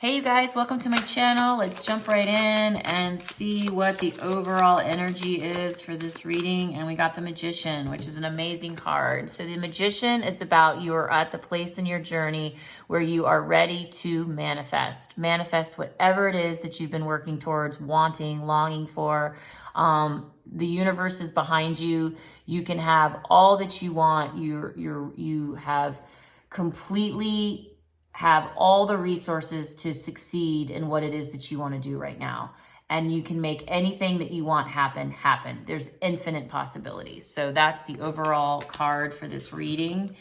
Hey you guys, welcome to my channel. Let's jump right in and see what the overall energy is for this reading. And we got the Magician, which is an amazing card. So the Magician is about you're at the place in your journey where you are ready to manifest. Manifest whatever it is that you've been working towards, wanting, longing for. The universe is behind you. You can have all that you want. You have completely have all the resources to succeed in what it is that you want to do right now. And you can make anything that you want happen. There's infinite possibilities. So that's the overall card for this reading,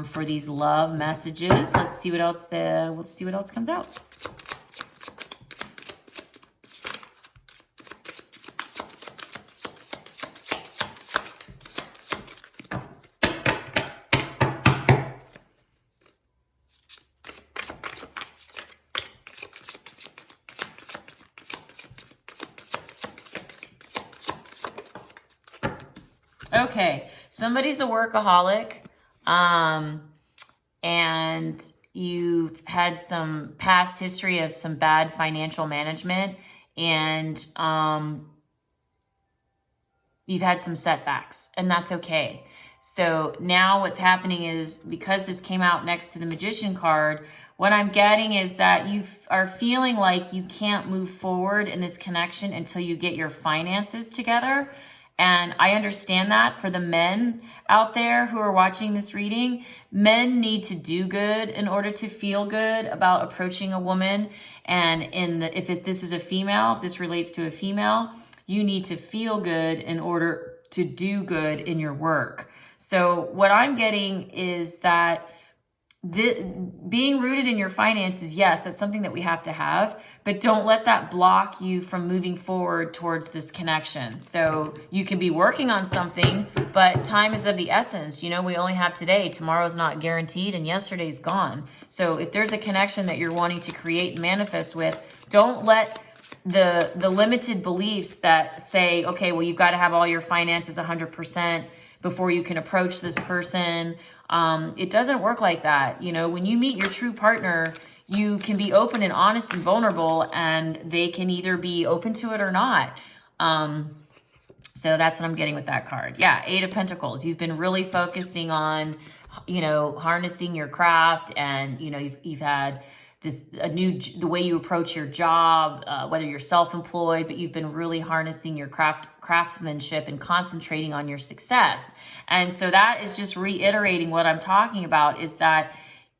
for these love messages. Let's see what else comes out. Okay, somebody's a workaholic, and you've had some past history of some bad financial management, and you've had some setbacks, and that's okay. So now what's happening is, because this came out next to the Magician card, what I'm getting is that you are feeling like you can't move forward in this connection until you get your finances together. And I understand that for the men out there who are watching this reading. Men need to do good in order to feel good about approaching a woman. And if this is a female, if this relates to a female, you need to feel good in order to do good in your work. So what I'm getting is that being rooted in your finances, yes, that's something that we have to have, but don't let that block you from moving forward towards this connection. So you can be working on something, but time is of the essence. You know, we only have today. Tomorrow's not guaranteed, and yesterday's gone. So if there's a connection that you're wanting to create and manifest with, don't let the limited beliefs that say, okay, well, you've got to have all your finances 100% before you can approach this person. It doesn't work like that. You know, when you meet your true partner, you can be open and honest and vulnerable, and they can either be open to it or not. So that's what I'm getting with that card. Yeah, Eight of Pentacles. You've been really focusing on, you know, harnessing your craft, and, you know, you've had the way you approach your job, whether you're self-employed, but you've been really harnessing your craftsmanship and concentrating on your success. And so that is just reiterating what I'm talking about, is that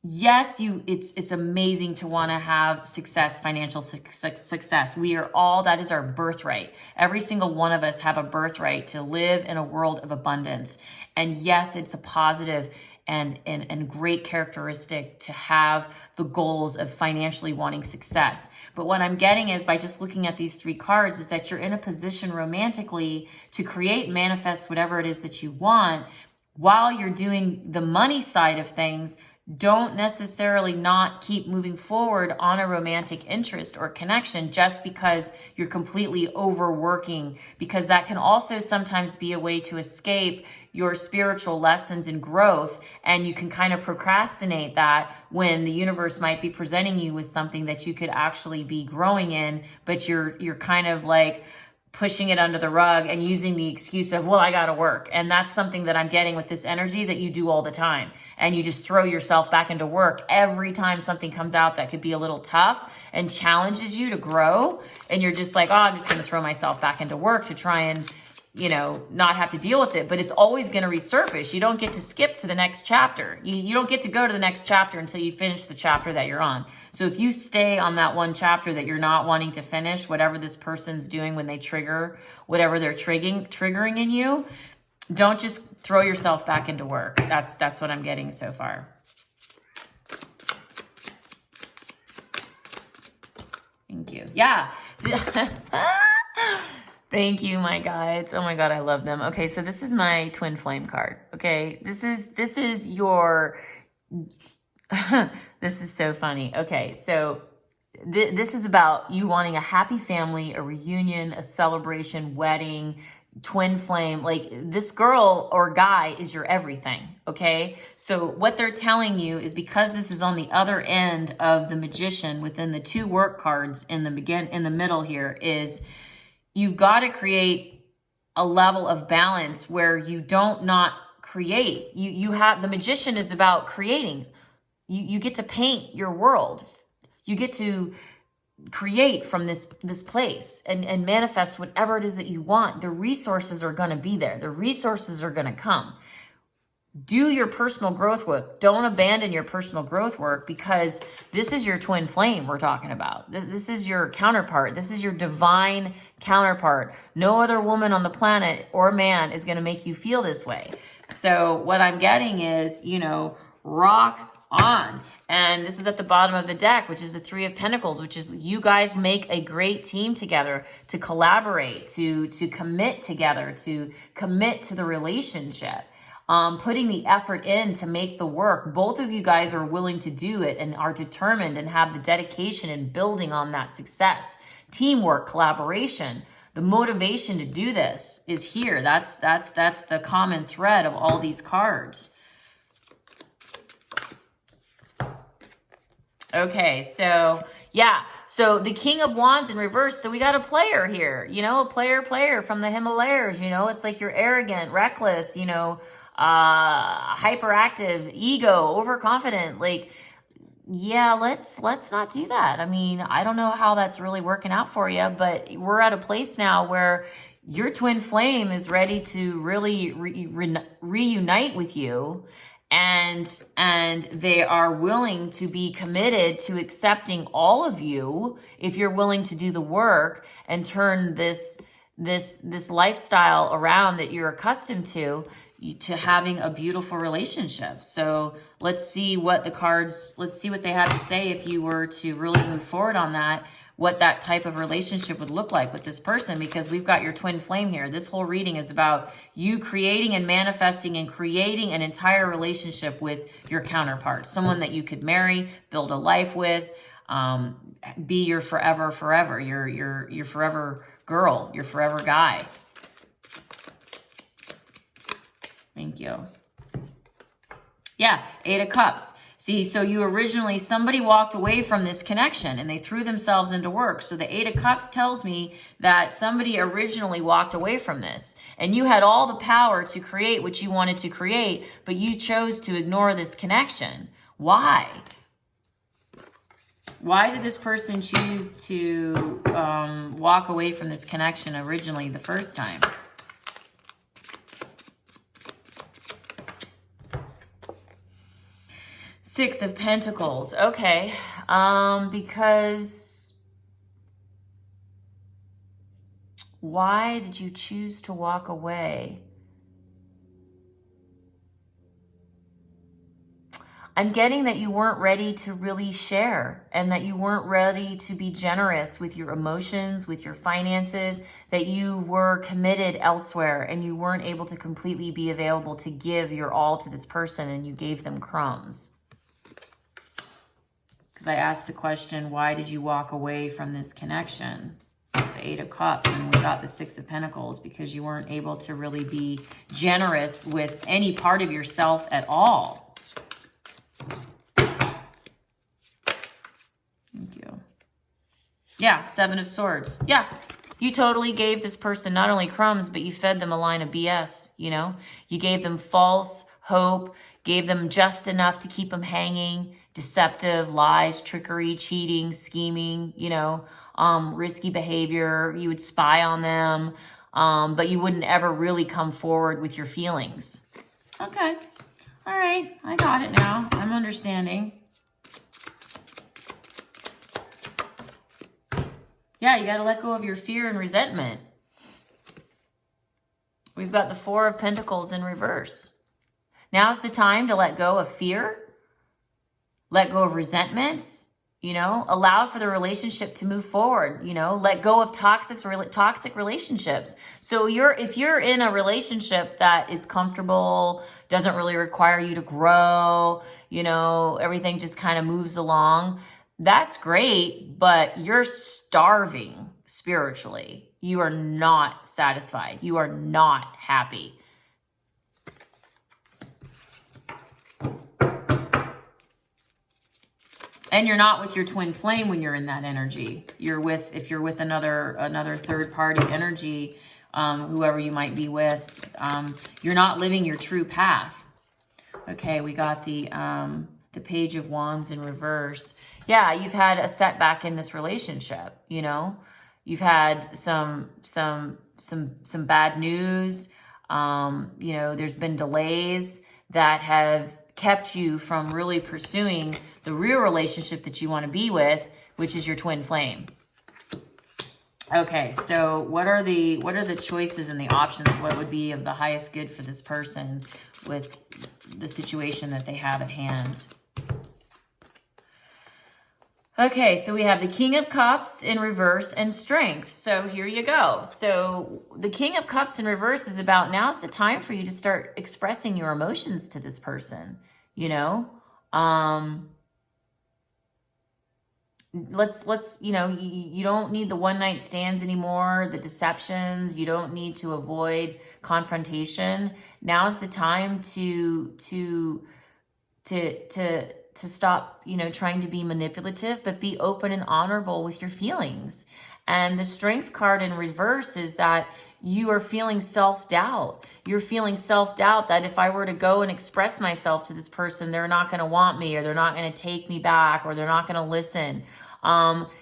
yes, it's amazing to want to have success, financial success. That is our birthright. Every single one of us have a birthright to live in a world of abundance. And yes, it's a positive and great characteristic to have the goals of financially wanting success. But what I'm getting is, by just looking at these three cards, is that you're in a position romantically to create and manifest whatever it is that you want. While you're doing the money side of things, don't necessarily not keep moving forward on a romantic interest or connection just because you're completely overworking, because that can also sometimes be a way to escape your spiritual lessons and growth. And you can kind of procrastinate that when the universe might be presenting you with something that you could actually be growing in, but you're kind of like pushing it under the rug and using the excuse of, well, I got to work. And that's something that I'm getting with this energy that you do all the time. And you just throw yourself back into work every time something comes out that could be a little tough and challenges you to grow. And you're just like, oh, I'm just going to throw myself back into work to try and, you know, not have to deal with it. But it's always going to resurface. You don't get to skip to the next chapter. You don't get to go to the next chapter until you finish the chapter that you're on. So if you stay on that one chapter that you're not wanting to finish, whatever this person's doing when they trigger, whatever they're triggering in you, don't just throw yourself back into work. That's what I'm getting so far. Thank you. Yeah. Thank you, my guides. Oh my God, I love them. Okay, so this is my twin flame card. Okay, this is your, this is so funny. Okay, so this is about you wanting a happy family, a reunion, a celebration, wedding, twin flame, like this girl or guy is your everything. Okay. So what they're telling you is, because this is on the other end of the Magician within the 2 work cards in the middle here, is you've got to create a level of balance where you don't not create. You have, the Magician is about creating. You get to paint your world. You get to create from this place and manifest whatever it is that you want. The resources are going to be there. The resources are going to come. Do your personal growth work. Don't abandon your personal growth work, because this is your twin flame we're talking about. This is your counterpart. This is your divine counterpart. No other woman on the planet or man is going to make you feel this way. So what I'm getting is, rock on. And this is at the bottom of the deck, which is the 3 of Pentacles, which is you guys make a great team together to collaborate, to commit together, to commit to the relationship, putting the effort in to make the work. Both of you guys are willing to do it and are determined and have the dedication in building on that success. Teamwork, collaboration. The motivation to do this is here. That's the common thread of all these cards. Okay, so yeah, so the King of Wands in reverse. So we got a player here, a player from the Himalayas. It's like you're arrogant, reckless, hyperactive, ego, overconfident. Like, yeah, let's not do that. I mean, I don't know how that's really working out for you, but we're at a place now where your twin flame is ready to really reunite with you. And they are willing to be committed to accepting all of you if you're willing to do the work and turn this lifestyle around that you're accustomed to having a beautiful relationship. So let's see what they have to say if you were to really move forward on that, what that type of relationship would look like with this person, because we've got your twin flame here. This whole reading is about you creating and manifesting and creating an entire relationship with your counterpart, someone that you could marry, build a life with, be your forever, your forever girl, your forever guy. Thank you. Yeah, 8 of Cups. See, so somebody walked away from this connection and they threw themselves into work. So the 8 of Cups tells me that somebody originally walked away from this, and you had all the power to create what you wanted to create, but you chose to ignore this connection. Why? Why did this person choose to walk away from this connection originally the first time? Six of Pentacles. Okay. Because why did you choose to walk away? I'm getting that you weren't ready to really share, and that you weren't ready to be generous with your emotions, with your finances, that you were committed elsewhere and you weren't able to completely be available to give your all to this person, and you gave them crumbs. I asked the question, why did you walk away from this connection? The 8 of Cups, and we got the 6 of Pentacles, because you weren't able to really be generous with any part of yourself at all. Thank you. Yeah, 7 of Swords. Yeah, you totally gave this person not only crumbs, but you fed them a line of BS, You gave them false hope, gave them just enough to keep them hanging. Deceptive, lies, trickery, cheating, scheming, risky behavior. You would spy on them, but you wouldn't ever really come forward with your feelings. Okay. All right. I got it now. I'm understanding. Yeah, you got to let go of your fear and resentment. We've got the 4 of Pentacles in reverse. Now's the time to let go of fear. Let go of resentments, allow for the relationship to move forward, let go of toxic relationships. So if you're in a relationship that is comfortable, doesn't really require you to grow, everything just kind of moves along, that's great, but you're starving spiritually. You are not satisfied. You are not happy. And you're not with your twin flame when you're in that energy. If you're with another third party energy, whoever you might be with, you're not living your true path. Okay, we got the Page of Wands in reverse. Yeah, you've had a setback in this relationship, you know. You've had some bad news. You know, there's been delays that have kept you from really pursuing the real relationship that you want to be with, which is your twin flame. Okay, so what are the choices and the options? What would be of the highest good for this person with the situation that they have at hand? Okay, so we have the King of Cups in reverse and Strength. So here you go. So the King of Cups in reverse is about, now's the time for you to start expressing your emotions to this person, you know? Let's you know, you don't need the one night stands anymore, the deceptions. You don't need to avoid confrontation. Now's the time to stop, you know, trying to be manipulative, but be open and honorable with your feelings. And the Strength card in reverse is that you are feeling self-doubt. You're feeling self-doubt that if I were to go and express myself to this person, they're not going to want me, or they're not going to take me back, or they're not going to listen.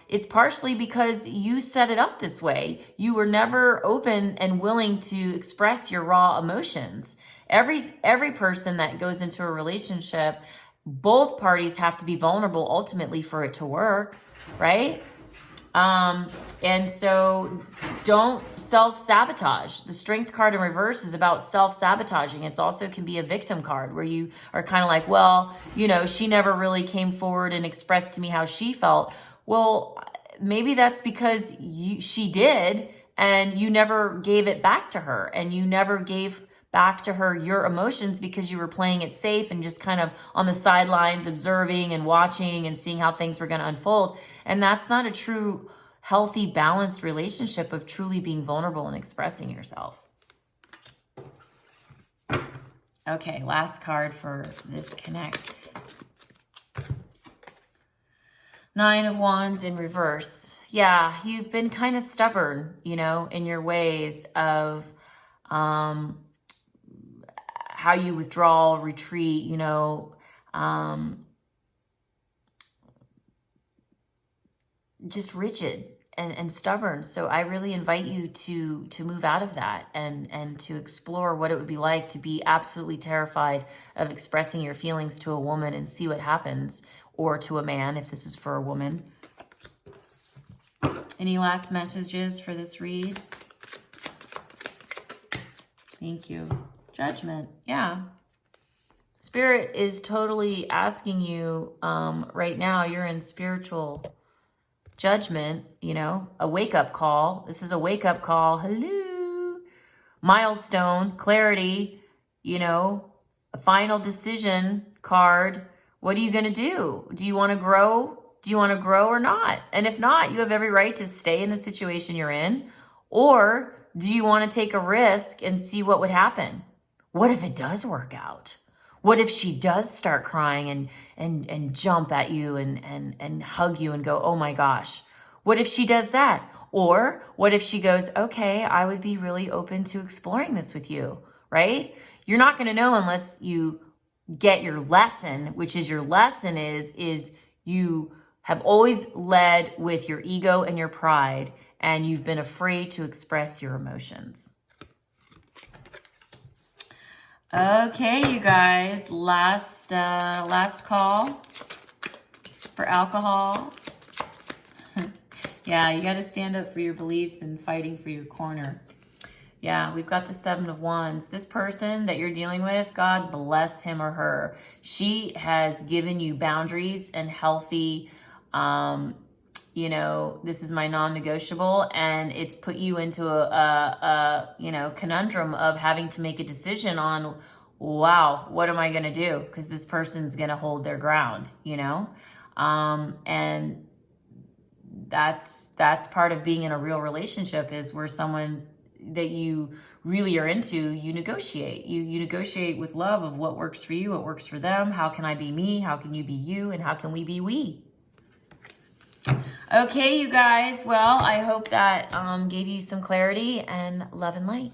It's partially because you set it up this way. You were never open and willing to express your raw emotions. Every person that goes into a relationship, both parties have to be vulnerable ultimately for it to work, right? And so don't self-sabotage. The Strength card in reverse is about self-sabotaging. It's also can be a victim card where you are kind of like, well, you know, she never really came forward and expressed to me how she felt. Well, maybe that's because she did, and you never gave it back to her, and you never gave back to her your emotions because you were playing it safe and just kind of on the sidelines observing and watching and seeing how things were going to unfold. And that's not a true, healthy, balanced relationship of truly being vulnerable and expressing yourself. Okay, last card for this connect. Nine of Wands in reverse. Yeah, you've been kind of stubborn, you know, in your ways of how you withdraw, retreat, you know, just rigid and stubborn. So I really invite you to move out of that and to explore what it would be like to be absolutely terrified of expressing your feelings to a woman and see what happens, or to a man if this is for a woman. Any last messages for this read? Thank you. Judgment. Yeah. Spirit is totally asking you right now, you're in spiritual judgment, you know, a wake-up call. This is a wake-up call. Hello. Milestone, clarity, you know, a final decision card. What are you going to do? Do you want to grow? Do you want to grow or not? And if not, you have every right to stay in the situation you're in. Or do you want to take a risk and see what would happen? What if it does work out? What if she does start crying and jump at you and hug you and go, oh my gosh? What if she does that? Or what if she goes, okay, I would be really open to exploring this with you, right? You're not going to know unless you get your lesson, which is your lesson is you have always led with your ego and your pride, and you've been afraid to express your emotions. Okay, you guys, last call for alcohol. Yeah, you got to stand up for your beliefs and fighting for your corner. Yeah, we've got the Seven of Wands. This person that you're dealing with, God bless him or her. She has given you boundaries and healthy, you know, this is my non-negotiable, and it's put you into a you know, conundrum of having to make a decision on, wow, what am I going to do? Because this person's going to hold their ground, you know? And that's part of being in a real relationship, is where someone that you really are into, you negotiate. You negotiate with love of what works for you, what works for them. How can I be me? How can you be you? And how can we be we? Okay, you guys. Well, I hope that gave you some clarity, and love and light.